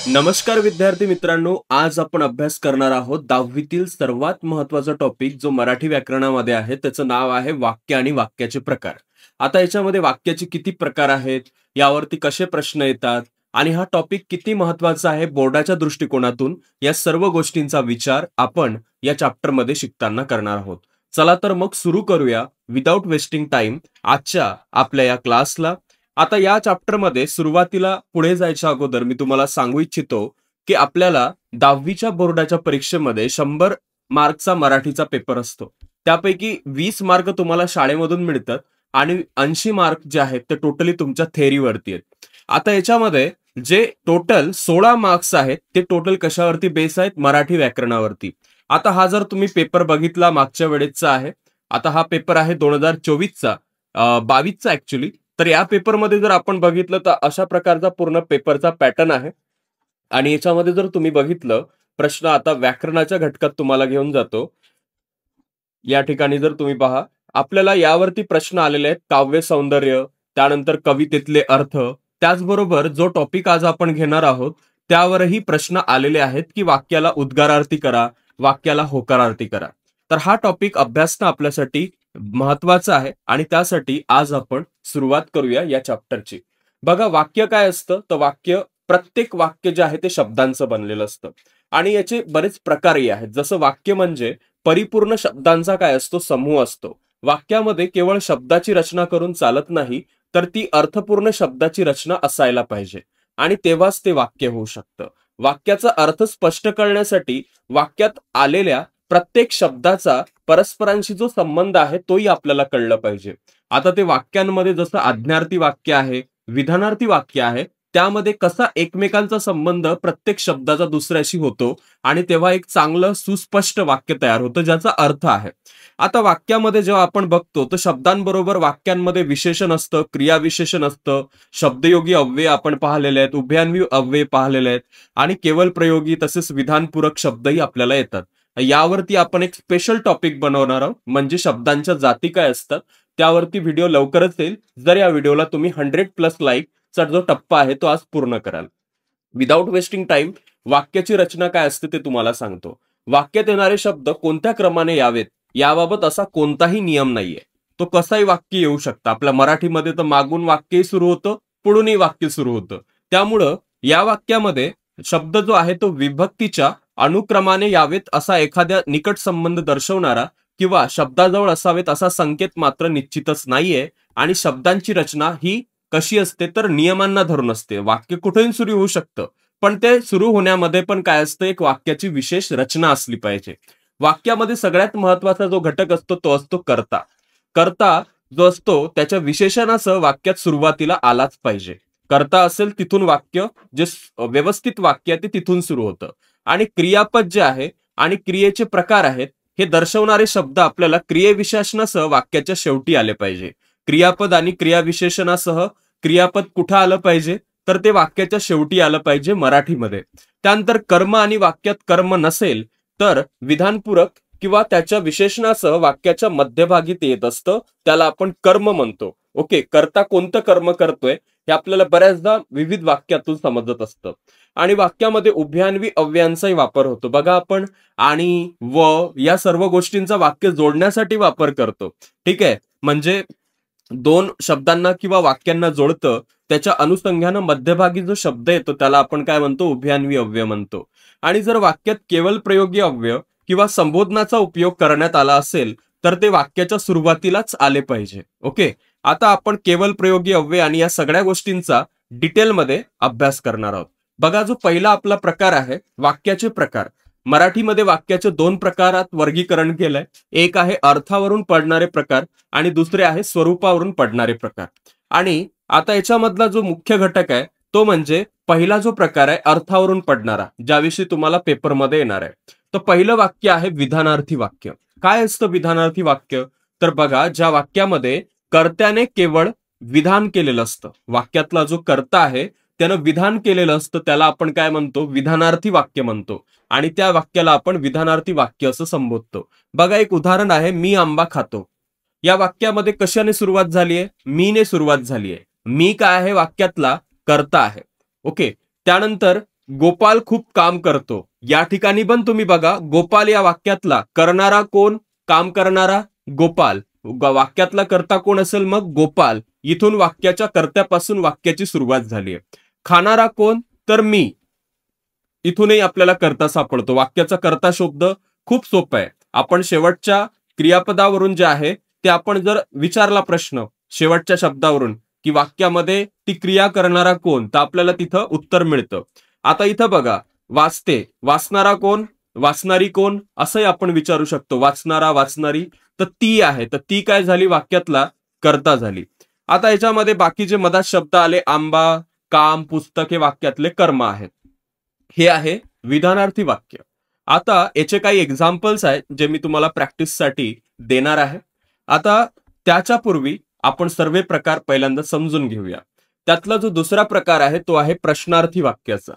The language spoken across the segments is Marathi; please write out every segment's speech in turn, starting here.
नमस्कार विद्यार्थी मित्रांनो, आज आपण अभ्यास करणार आहोत 10वीतील सर्वात महत्त्वाचा टॉपिक जो मराठी व्याकरणामध्ये आहे. त्याचं नाव आहे वाक्य आणि वाक्याचे प्रकार. आता याच्यामध्ये वाक्याचे किती प्रकार आहेत, यावरती कसे प्रश्न येतात आणि हा टॉपिक किती महत्त्वाचा आहे बोर्डाच्या दृष्टिकोनातून, या सर्व गोष्टींचा विचार आपण या चॅप्टरमध्ये शिकताना करणार आहोत. चला तर मग सुरू करूया विदाउट वेस्टिंग टाइम आजच्या आपल्या या क्लासला. आता या चॅप्टरमध्ये सुरुवातीला पुढे जायच्या अगोदर मी तुम्हाला सांगू इच्छितो की आपल्याला 10वीच्या बोर्डाच्या परीक्षेमध्ये 100 मार्कचा मराठीचा पेपर असतो. त्यापैकी 20 मार्क तुम्हाला शाळेमधून मिळतात आणि 80 मार्क जे आहेत ते टोटली तुमच्या थेअरीवरती आहेत. आता याच्यामध्ये जे टोटल 16 मार्क्स आहेत ते टोटल कशावरती बेस आहेत? मराठी व्याकरणावरती. आता हा जर तुम्ही पेपर बघितला मागच्या वेळेचा आहे. आता हा पेपर आहे 2024चा 22चा ऍक्च्युली. तर या पेपरमध्ये जर आपण बघितलं तर अशा प्रकारचा पूर्ण पेपरचा पॅटर्न आहे. आणि याच्यामध्ये जर तुम्ही बघितलं प्रश्न आता व्याकरणाच्या घटकात तुम्हाला घेऊन जातो. या ठिकाणी जर तुम्ही पहा आपल्याला यावरती प्रश्न आलेले आहेत. काव्य सौंदर्य, त्यानंतर कवितेतले अर्थ, त्याचबरोबर जो टॉपिक आज आपण घेणार आहोत त्यावरही प्रश्न आलेले आहेत की वाक्याला उद्गारार्थी करा, वाक्याला होकारार्थी करा. तर हा टॉपिक अभ्यासणं आपल्यासाठी महत्वाचं आहे आणि त्यासाठी आज आपण सुरुवात करूया या चॅप्टरची. बघा वाक्य काय असतं? तर वाक्य, प्रत्येक वाक्य जे आहे ते शब्दांचं बनलेलं असतं आणि याचे बरेच प्रकारही आहेत. जसं वाक्य म्हणजे परिपूर्ण शब्दांचा काय असतो? समूह असतो. वाक्यामध्ये केवळ शब्दाची रचना करून चालत नाही, तर ती अर्थपूर्ण शब्दाची रचना असायला पाहिजे आणि तेव्हाच ते वाक्य होऊ शकतं. वाक्याचा अर्थ स्पष्ट करण्यासाठी वाक्यात आलेल्या प्रत्येक शब्दाचा परस्परांशी जो संबंध आहे तोही आपल्याला कळलं पाहिजे. आता ते वाक्यांमध्ये जसं आज्ञार्थी वाक्य आहे, विधानार्थी वाक्य आहे, त्यामध्ये कसा एकमेकांचा संबंध प्रत्येक शब्दाचा दुसऱ्याशी होतो आणि तेव्हा एक चांगलं सुस्पष्ट वाक्य तयार होतं ज्याचा अर्थ आहे. आता वाक्यामध्ये जेव्हा आपण बघतो तर शब्दांबरोबर वाक्यांमध्ये विशेषण असतं, क्रियाविशेषण असतं, शब्दयोगी अव्यय आपण पाहिलेले आहेत, उभयान्वी अव्यय पाहिलेले आहेत आणि केवळ प्रयोगी तसेच विधानपूरक शब्दही आपल्याला येतात. यावरती आपण एक स्पेशल टॉपिक बनवणार आहोत, म्हणजे शब्दांच्या जाती काय असतात त्यावरती व्हिडिओ लवकरच येईल. जर या व्हिडिओला तुम्ही 100+ लाईकचा जो टप्पा आहे तो आज पूर्ण कराल. विदाउट वेस्टिंग टाइम वाक्याची रचना काय असते ते तुम्हाला सांगतो. वाक्यात येणारे शब्द कोणत्या क्रमाने यावेत याबाबत असा कोणताही नियम नाहीये. तो कसाही वाक्य येऊ शकतं. आपल्या मराठीमध्ये तर मागून वाक्यही सुरू होतं, पुढूनही वाक्य सुरू होतं. त्यामुळं या वाक्यामध्ये शब्द जो आहे तो विभक्तीच्या अनुक्रमाने यावेत असा एखाद्या निकट संबंध दर्शवणारा किंवा शब्दाजवळ असावेत असा संकेत मात्र निश्चितच नाहीये. आणि शब्दांची रचना ही कशी असते तर नियमांना धरून असते. वाक्य कुठेही सुरू होऊ शकतं, पण ते सुरू होण्यामध्ये पण काय असतं, एक वाक्याची विशेष रचना असली पाहिजे. वाक्यामध्ये सगळ्यात महत्वाचा जो घटक असतो तो असतो कर्ता. कर्ता जो असतो त्याच्या विशेषणासह वाक्यात सुरुवातीला आलाच पाहिजे. कर्ता असेल तिथून वाक्य, जे व्यवस्थित वाक्य आहे ते तिथून सुरू होतं. आणि क्रियापद जे आहे आणि क्रियेचे प्रकार आहेत हे दर्शवणारे शब्द आपल्याला क्रियाविशेषणासह वाक्याच्या शेवटी आले पाहिजे. क्रियापद आणि क्रियाविशेषणासह क्रियापद कुठं आलं पाहिजे तर ते वाक्याच्या शेवटी आलं पाहिजे मराठीमध्ये. त्यानंतर कर्म आणि वाक्यात कर्म नसेल तर विधानपूरक किंवा त्याच्या विशेषणासह वाक्याच्या मध्यभागी ते येत असतं, त्याला आपण कर्म म्हणतो. ओके, कर्ता कोणतं कर्म करतोय हे आपल्याला बऱ्याचदा विविध वाक्यातून समजत असतं. आणि वाक्यामध्ये उभयान्वी अव्ययांचाही वापर होतो. बघा आपण आणि व या सर्व गोष्टींचा वाक्य जोडण्यासाठी वापर करतो. ठीक आहे, म्हणजे दोन शब्दांना किंवा वाक्यांना जोडतं त्याच्या अनुषंगानं मध्यभागी जो शब्द येतो त्याला आपण काय म्हणतो? उभयान्वी अव्यय म्हणतो. आणि जर वाक्यात केवळ प्रयोगी अव्यय किंवा संबोधनाचा उपयोग करण्यात आला असेल तर ते वाक्याच्या सुरुवातीलाच आले पाहिजे. ओके, आता आपण केवळ प्रयोगी अव्यय आणि या सगळ्या गोष्टींचा डिटेलमध्ये अभ्यास करणार आहोत. बघा, जो पहिला आपला प्रकार आहे वाक्याचे प्रकार. मराठीमध्ये वाक्याचे 2 प्रकारात वर्गीकरण केलंय. एक आहे अर्थावरून पडणारे प्रकार आणि दुसरे आहे स्वरूपावरून पडणारे प्रकार. आणि आता याच्यामधला जो मुख्य घटक आहे तो म्हणजे पहिला जो प्रकार आहे अर्थावरून पडणारा, ज्याविषयी तुम्हाला पेपरमध्ये येणार आहे. तर पहिलं वाक्य आहे विधानार्थी वाक्य. काय असतं विधानार्थी वाक्य? तर बघा, ज्या वाक्यामध्ये कर्त्याने केवळ विधान केलेलं असतं, वाक्यातला जो कर्ता आहे त्यानं विधान केलेलं असतं त्याला आपण काय म्हणतो? विधानार्थी वाक्य म्हणतो. आणि त्या वाक्याला आपण विधानार्थी वाक्य असं संबोधतो. बघा, एक उदाहरण आहे, मी आंबा खातो. या वाक्यामध्ये कशाने सुरुवात झाली आहे? मीने सुरुवात झाली आहे. मी काय आहे? वाक्यातला कर्ता आहे. ओके, त्यानंतर गोपाल खूप काम करतो. या ठिकाणी पण तुम्ही बघा, गोपाल या वाक्यातला करणारा कोण? काम करणारा गोपाल. वाक्यातला कर्ता कोण असेल? मग गोपाल. इथून वाक्याच्या कर्त्यापासून वाक्याची सुरुवात झाली आहे. खाणारा कोण? तर मी. इथूनही आपल्याला कर्ता सापडतो. वाक्याचा कर्ता शोध खूप सोपा आहे. आपण शेवटच्या क्रियापदावरून जे आहे ते आपण जर विचारला प्रश्न शेवटच्या शब्दावरून की वाक्यामध्ये ती क्रिया करणारा कोण, तर आपल्याला तिथं उत्तर मिळतं. आता इथं बघा, वाचते, वाचणारा कोण? वाचणारी कोण? असंही आपण विचारू शकतो. वाचणारा, वाचणारी, तर ती आहे. तर ती काय झाली? वाक्यातला कर्ता झाली. आता याच्यामध्ये बाकीचे मधात शब्द आले. आंबा, काम, पुस्तक हे वाक्यातले कर्म आहेत. हे आहे विधानार्थी वाक्य. आता याचे काही एक्झाम्पल्स आहेत जे मी तुम्हाला प्रॅक्टिससाठी देणार आहे. आता त्याच्या पूर्वी आपण सर्व प्रकार पहिल्यांदा समजून घेऊया. त्यातला जो दुसरा प्रकार आहे तो आहे प्रश्नार्थी वाक्याचा.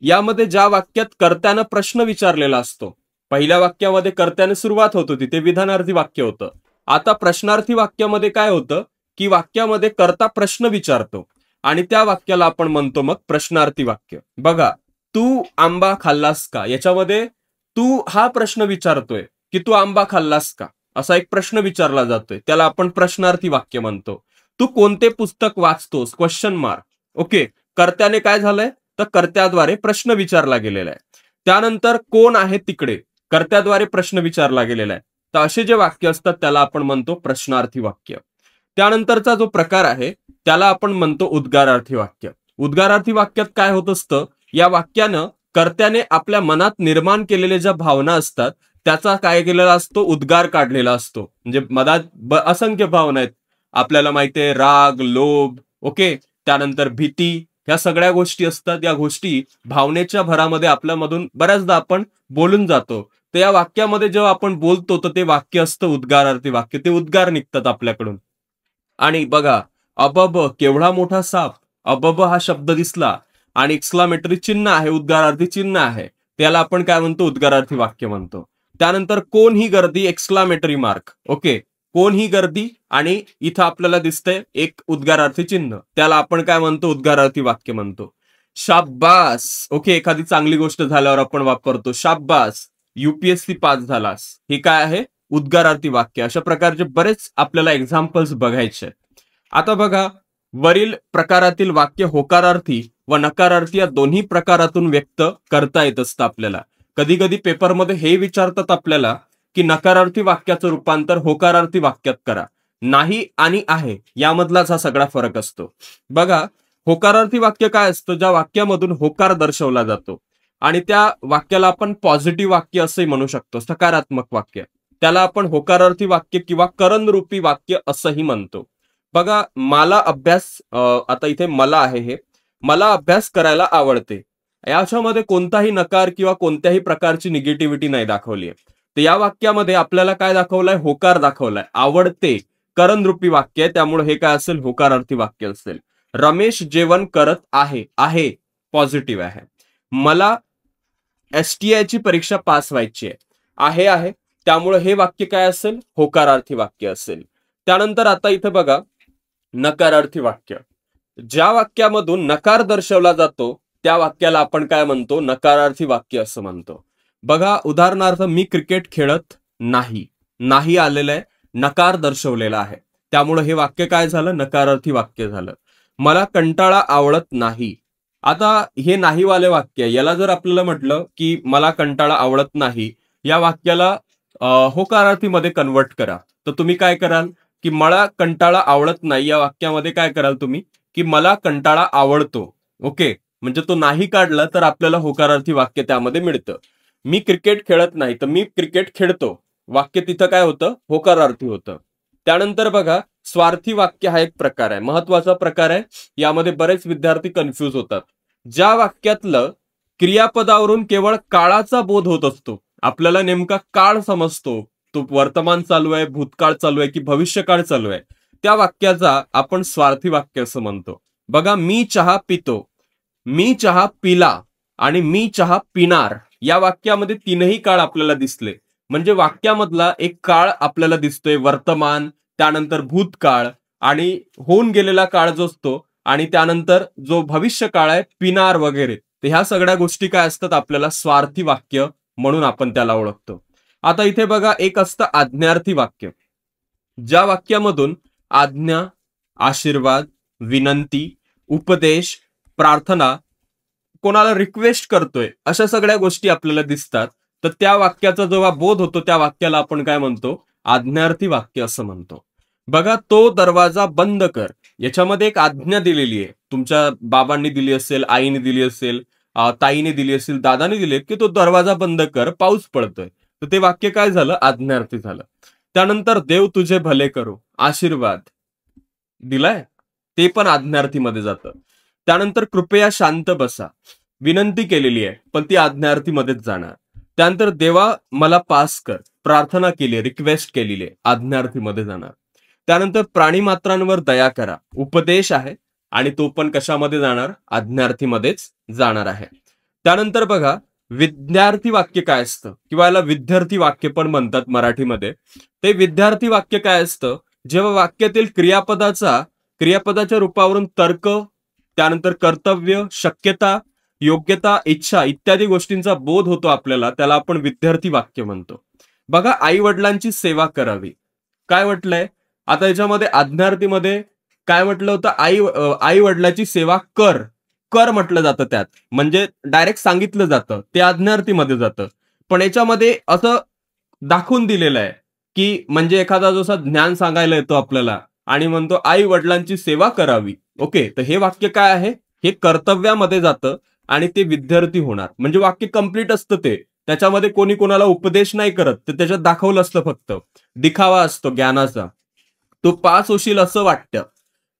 यामध्ये ज्या वाक्यात कर्त्यानं प्रश्न विचारलेला असतो, पहिल्या वाक्यामध्ये कर्त्याने सुरुवात होत होती, ते विधानार्थी वाक्य होतं. आता प्रश्नार्थी वाक्यामध्ये काय होतं की वाक्यामध्ये कर्ता प्रश्न विचारतो आणि त्या वाक्याला आपण म्हणतो मग प्रश्नार्थी वाक्य. बघा, तू आंबा खाल्लास का? याच्यामध्ये तू हा प्रश्न विचारतोय की तू आंबा खाल्लास का, असा एक प्रश्न विचारला जातोय, त्याला आपण प्रश्नार्थी वाक्य म्हणतो. तू कोणते पुस्तक वाचतोस? Question mark. ओके, कर्त्याने काय झालंय तर कर्त्याद्वारे प्रश्न विचारला गेलेला आहे. त्यानंतर कोण आहे तिकडे? कर्त्याद्वारे प्रश्न विचारला गेलेला आहे. तर असे जे वाक्य असतात त्याला आपण म्हणतो प्रश्नार्थी वाक्य. त्यानंतरचा जो प्रकार आहे त्याला आपण म्हणतो उद्गारार्थी वाक्य. उद्गारार्थी वाक्यात काय होत असतं? या वाक्यानं कर्त्याने आपल्या मनात निर्माण केलेल्या ज्या भावना असतात त्याचा काय केलेला असतो? उद्गार काढलेला असतो. म्हणजे मनात असंख्य भावना आहेत, आपल्याला माहिती आहे, राग, लोभ, ओके, त्यानंतर भीती, ह्या सगळ्या गोष्टी असतात. या गोष्टी भावनेच्या भरामध्ये आपल्यामधून बऱ्याचदा आपण बोलून जातो. तर या वाक्यामध्ये जेव्हा आपण बोलतो तर ते वाक्य असतं उद्गारार्थी वाक्य. ते उद्गार निघतात आपल्याकडून. आणि बघा, अबब, केवढा मोठा साप. अबब हा शब्द दिसला आणि एक्सक्लामेटरी चिन्ह आहे, उद्गारार्थी चिन्ह आहे, त्याला आपण काय म्हणतो? उद्गारार्थी वाक्य म्हणतो. त्यानंतर कोण ही गर्दी? Exclamatory mark. ओके, कोण ही गर्दी आणि इथं आपल्याला दिसतंय एक उद्गारार्थी चिन्ह, त्याला आपण काय म्हणतो? उद्गारार्थी वाक्य म्हणतो. शाब्बास. ओके, एखादी चांगली गोष्ट झाल्यावर आपण वापरतो शाब्बास, UPSC पास झालास. हे काय आहे? उद्गारार्थी वाक्य. अशा प्रकारचे बरेच आपल्याला एक्झाम्पल्स बघायचे. आता बघा, वरील प्रकारातील वाक्य होकारार्थी व नकारार्थी या दोन्ही प्रकारातून व्यक्त करता येत असतं आपल्याला. कधी कधी पेपरमध्ये हे विचारतात आपल्याला की नकारार्थी वाक्याचं रूपांतर होकारार्थी वाक्यात करा. नाही आणि आहे यामधलाच हा सगळा फरक असतो. बघा, होकारार्थी वाक्य काय असतं? ज्या वाक्यामधून होकार दर्शवला जातो आणि त्या वाक्याला आपण पॉझिटिव्ह वाक्य असंही म्हणू शकतो, सकारात्मक वाक्य, त्याला आपण होकारार्थी वाक्य किंवा करणरूपी वाक्य असंही म्हणतो. बघा, मला अभ्यास, आता इथे मला आहे, हे मला अभ्यास करायला आवडते, याच्यामध्ये कोणताही नकार किंवा कोणत्याही प्रकारची निगेटिव्हिटी नाही दाखवली आहे. तर या वाक्यामध्ये आपल्याला काय दाखवलंय? होकार दाखवलाय. आवडते करणरूपी वाक्य आहे, त्यामुळे हे काय असेल? होकारार्थी वाक्य असेल. रमेश जेवण करत आहे, आहे पॉझिटिव्ह आहे. मला STI ची परीक्षा पास व्हायची आहे, आहे, त्यामुळे हे वाक्य काय असेल? होकारार्थी वाक्य असेल. त्यानंतर आता इथं बघा, नकारार्थी वाक्य. ज्या वाक्यामधून नकार दर्शवला जातो त्या वाक्याला आपण काय म्हणतो? नकारार्थी वाक्य असं म्हणतो. बघा, उदाहरणार्थ, मी क्रिकेट खेळत नाही. नाही आलेलं आहे, नकार दर्शवलेला आहे, त्यामुळे हे वाक्य काय झालं? नकारार्थी वाक्य झालं. मला कंटाळा आवडत नाही. आता हे नाही वाले वाक्य, याला जर आपल्याला म्हटलं की मला कंटाळा आवडत नाही, या वाक्याला होकारार्थीमध्ये कन्वर्ट करा, तर तुम्ही काय कराल की मला कंटाळा आवडत नाही या वाक्यामध्ये काय कराल तुम्ही की मला कंटाळा आवडतो. ओके, म्हणजे तो नाही काढला तर आपल्याला होकारार्थी वाक्य त्यामध्ये मिळतं. मी क्रिकेट खेळत नाही तर मी क्रिकेट खेळतो, वाक्य तिथं काय होतं? होकारार्थी होतं. त्यानंतर बघा, स्वार्थी वाक्य हा एक प्रकार आहे, महत्वाचा प्रकार आहे. यामध्ये बरेच विद्यार्थी कन्फ्यूज होतात. ज्या वाक्यातलं क्रियापदावरून केवळ काळाचा बोध होत असतो, आपल्याला नेमका काळ समजतो, तो वर्तमान चालू आहे, भूतकाळ चालू आहे की भविष्यकाळ चालू आहे, त्या वाक्याचा आपण स्वार्थी वाक्य असं म्हणतो. बघा, मी चहा पितो, मी चहा पिला आणि मी चहा पिणार, या वाक्यामध्ये तीनही काळ आपल्याला दिसले. म्हणजे वाक्यामधला एक काळ आपल्याला दिसतोय, वर्तमान, त्यानंतर भूतकाळ आणि होऊन गेलेला काळ जो असतो, आणि त्यानंतर जो भविष्य काळ आहे, पिनार वगैरे, तर ह्या सगळ्या गोष्टी काय असतात, आपल्याला स्वार्थी वाक्य म्हणून आपण त्याला ओळखतो. आता इथे बघा, एक असतं आज्ञार्थी वाक्य. ज्या वाक्यामधून आज्ञा, आशीर्वाद, विनंती, उपदेश, प्रार्थना, कोणाला रिक्वेस्ट करतोय, अशा सगळ्या गोष्टी आपल्याला दिसतात. तर त्या वाक्याचा जेव्हा बोध होतो, त्या वाक्याला आपण काय म्हणतो, आज्ञार्थी वाक्य असं म्हणतो. बघा, तो दरवाजा बंद कर, याच्यामध्ये एक आज्ञा दिलेली आहे. तुमच्या बाबांनी दिली असेल, आईने दिली असेल, ताईने दिली असेल, दादाने दिली, की तो दरवाजा बंद कर, पाऊस पडतोय. तर ते वाक्य काय झालं, आज्ञार्थी झालं. त्यानंतर देव तुझे भले करो, आशीर्वाद दिलाय, ते पण आज्ञार्थीमध्ये जातं. त्यानंतर कृपया शांत बसा, विनंती केलेली आहे, पण ती आज्ञार्थीमध्येच जाणार. त्यानंतर देवा मला पास कर, प्रार्थना केली, रिक्वेस्ट केलेली आहे, आज्ञार्थीमध्ये जाणार. त्यानंतर प्राणीमात्रांवर दया करा, उपदेश आहे, आणि तो पण कशामध्ये जाणार, आज्ञार्थीमध्येच जाणार आहे. त्यानंतर बघा, विद्यार्थी वाक्य काय असतं, किंवा याला विद्यार्थी वाक्य पण म्हणतात मराठीमध्ये. ते विद्यार्थी वाक्य काय असतं, जेव्हा वाक्यातील क्रियापदाच्या रूपावरून तर्क, त्यानंतर कर्तव्य, शक्यता, योग्यता, इच्छा इत्यादी गोष्टींचा बोध होतो आपल्याला, त्याला आपण विद्यार्थी वाक्य म्हणतो. बघा, आई वडिलांची सेवा करावी, काय म्हटलंय आता याच्यामध्ये, आज्ञार्थीमध्ये काय म्हटलं होतं, आई वडिलांची सेवा कर, कर म्हटलं जातं त्यात, म्हणजे डायरेक्ट सांगितलं जातं, ते आज्ञार्थीमध्ये जातं. पण याच्यामध्ये असं दाखवून दिलेलं आहे की, म्हणजे एखादा जसा ज्ञान सांगायला येतो आपल्याला आणि म्हणतो आई वडिलांची सेवा करावी. ओके, तर हे वाक्य काय आहे, हे कर्तव्यामध्ये जातं आणि ते विद्यार्थी होणार. म्हणजे वाक्य कंप्लीट असतं ते, त्याच्यामध्ये कोणी कोणाला उपदेश नाही करत, तर त्याच्यात दाखवलं असतं फक्त दिखावा असतो ज्ञानाचा. तू पास होशील असं वाटतं,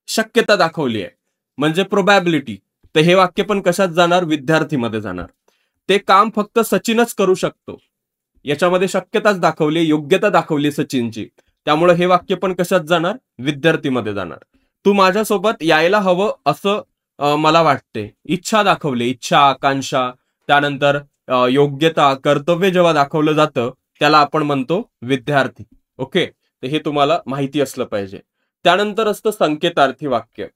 शक्यता दाखवली आहे, म्हणजे प्रोबॅबिलिटी. तर हे वाक्य पण कशात जाणार, विद्यार्थीमध्ये जाणार. ते काम फक्त सचिनच करू शकतो, याच्यामध्ये शक्यताच दाखवली, योग्यता दाखवली सचिनची, त्यामुळे हे वाक्य पण कशात जाणार, विद्यार्थीमध्ये जाणार. तू माझ्यासोबत यायला हवं असं मला वाटते, इच्छा दाखवली, इच्छा, आकांक्षा, त्यानंतर योग्यता, कर्तव्य जेव्हा दाखवलं जातं, त्याला आपण म्हणतो विद्यार्थी. ओके, तर हे तुम्हाला माहिती असलं पाहिजे. त्यानंतर असतं संकेतार्थी वाक्य.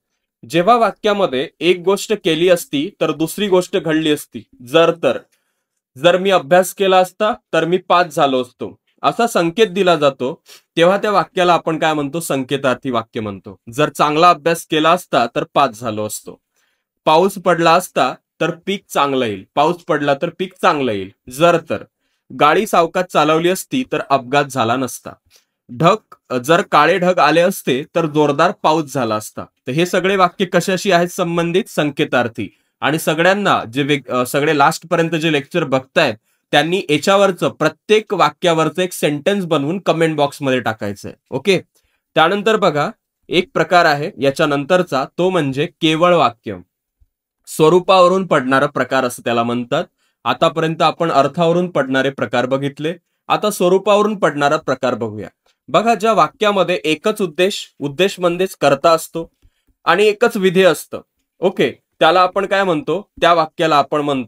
जेव्हा वाक्यामध्ये एक गोष्ट केली असती तर दुसरी गोष्ट घडली असती, जर मी अभ्यास केला असता तर मी पास झालो असतो, असा संकेत दिला जातो, तेव्हा त्या वाक्याला आपण काय म्हणतो, संकेतार्थी वाक्य म्हणतो. जर चांगला अभ्यास केला असता तर पास झालो असतो, पाऊस पडला असता तर पीक चांगलं येईल, पाऊस पडला तर पीक चांगलं येईल, तर गाडी सावकाश चालवली असती तर अपघात झाला नसता, जर काळे ढग आले असते तर जोरदार पाऊस झाला असता. तर हे सगळे वाक्य कशाशी आहेत संबंधित, संकेतार्थी. आणि सगळ्यांना सगळे लास्ट पर्यंत जे लेक्चर बघतायत त्यांनी याच्यावरचं प्रत्येक वाक्यावरचं एक सेंटेन्स बनवून कमेंट बॉक्समध्ये टाकायचंय. ओके, त्यानंतर बघा, एक प्रकार आहे याच्यानंतरचा, तो म्हणजे केवळ वाक्य. स्वरूपावरून पडणारा प्रकार असं त्याला म्हणतात. आतापर्यंत आपण अर्थावरून पडणारे प्रकार बघितले, आता स्वरूपावरून पडणारा प्रकार बघूया. बघा, ज्या वाक्यामध्ये एकच उद्देश म्हणजेच कर्ता असतो आणि एकच विधेय असतं, ओके, त्याला आपण काय म्हणतो, त्या वाक्याला आपण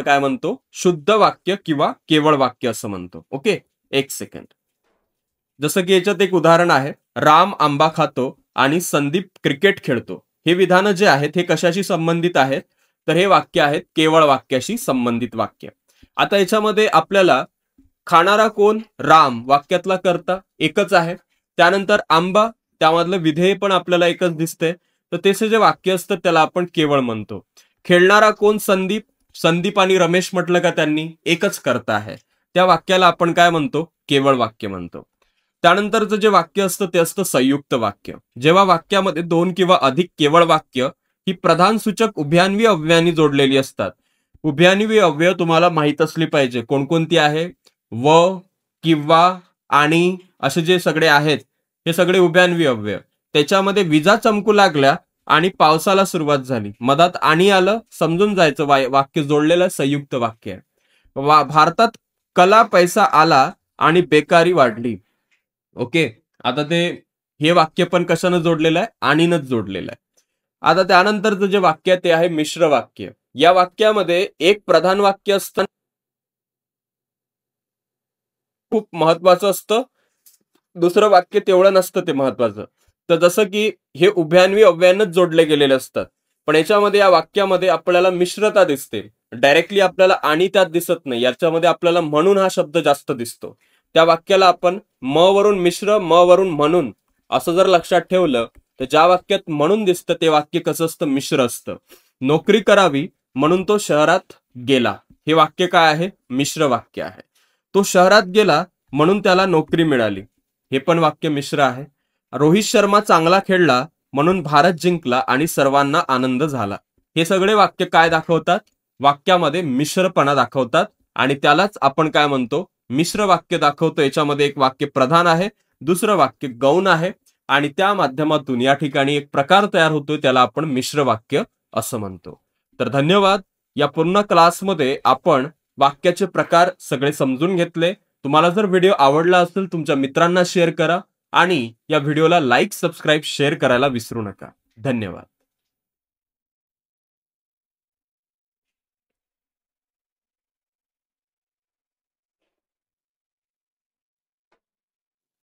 काय म्हणतो, शुद्ध वाक्य किंवा केवळ वाक्य असं म्हणतो. ओके, एक सेकंड. जसं की याच्यात एक उदाहरण आहे, राम आंबा खातो आणि संदीप क्रिकेट खेळतो. हे विधानं जे आहेत हे कशाशी संबंधित आहेत, तर हे वाक्य आहेत केवळ वाक्याशी संबंधित वाक्य. आता याच्यामध्ये आपल्याला खाणारा कोण, राम, वाक्यातला कर्ता एकच आहे. त्यानंतर आंबा, त्यामधलं विधेय पण आपल्याला एकच दिसतंय, तर त्याचे जे वाक्य असतं त्याला आपण केवळ म्हणतो. खेळणारा कोण, संदीप आणि रमेश म्हटलं का त्यांनी, एकच कर्ता आहे, त्या वाक्याला आपण काय म्हणतो, केवळ वाक्य म्हणतो. त्यानंतरचं जे वाक्य असतं ते असतं संयुक्त वाक्य. जेव्हा वाक्यामध्ये दोन किंवा अधिक केवळ वाक्य ही प्रधान सूचक उभयान्वी अव्ययांनी जोडलेली असतात. उभयान्वी अव्यय तुम्हाला माहित असली पाहिजे, कोणकोणती आहे, व, किंवा, आणि असे जे सगळे आहेत हे सगळे उभयान्वी अव्यय. त्याच्यामध्ये विजा चमकू लागल्या आणि पावसाला सुरुवात झाली, मधात आणि आलं, समजून जायचं वाक्य जोडलेलं संयुक्त वाक्य आहे. भारतात कला पैसा आला आणि बेकारी वाढली. ओके, आता हे वाक्य पण कशानं जोडलेलं आहे, आणीनच जोडलेलं आहे. आता त्यानंतरचं जे वाक्य आहे ते आहे मिश्र वाक्य. या वाक्यामध्ये एक प्रधान वाक्य असतं, खूप महत्वाचं असतं, दुसरं वाक्य तेवढं नसतं ते महत्वाचं. तर जसं की हे उभयान्वी अव्ययानच जोडले गेलेले असतात, पण याच्यामध्ये या वाक्यामध्ये आपल्याला मिश्रता दिसते. डायरेक्टली आपल्याला आणि त्यात दिसत नाही. याच्यामध्ये आपल्याला म्हणून हा शब्द जास्त दिसतो. त्या वाक्याला आपण म वरून मिश्र, म वरून म्हणून असं जर लक्षात ठेवलं तर ज्या वाक्यात म्हणून दिसतं ते वाक्य कसं असतं, मिश्र असतं. नोकरी करावी म्हणून तो शहरात गेला. हे वाक्य काय आहे, मिश्र वाक्य आहे. तो शहरात गेला म्हणून त्याला नोकरी मिळाली. हे पण वाक्य मिश्र आहे. रोहित शर्मा चांगला खेळला म्हणून भारत जिंकला आणि सर्वांना आनंद झाला. हे सगळे वाक्य काय दाखवतात, वाक्यामध्ये मिश्रपणा दाखवतात आणि त्यालाच आपण काय म्हणतो, मिश्र वाक्य दाखवतो. याच्यामध्ये एक वाक्य प्रधान आहे, दुसरं वाक्य गौण आहे आणि त्या माध्यमातून या ठिकाणी एक प्रकार तयार होतोय, त्याला आपण मिश्र वाक्य असं म्हणतो. तर धन्यवाद. या पूर्ण क्लासमध्ये आपण वाक्याचे प्रकार सगळे समजून घेतले. तुम्हाला जर व्हिडिओ आवडला असेल तुमच्या मित्रांना शेअर करा आणि या व्हिडिओला लाईक, सबस्क्राईब, शेअर करायला विसरू नका. धन्यवाद.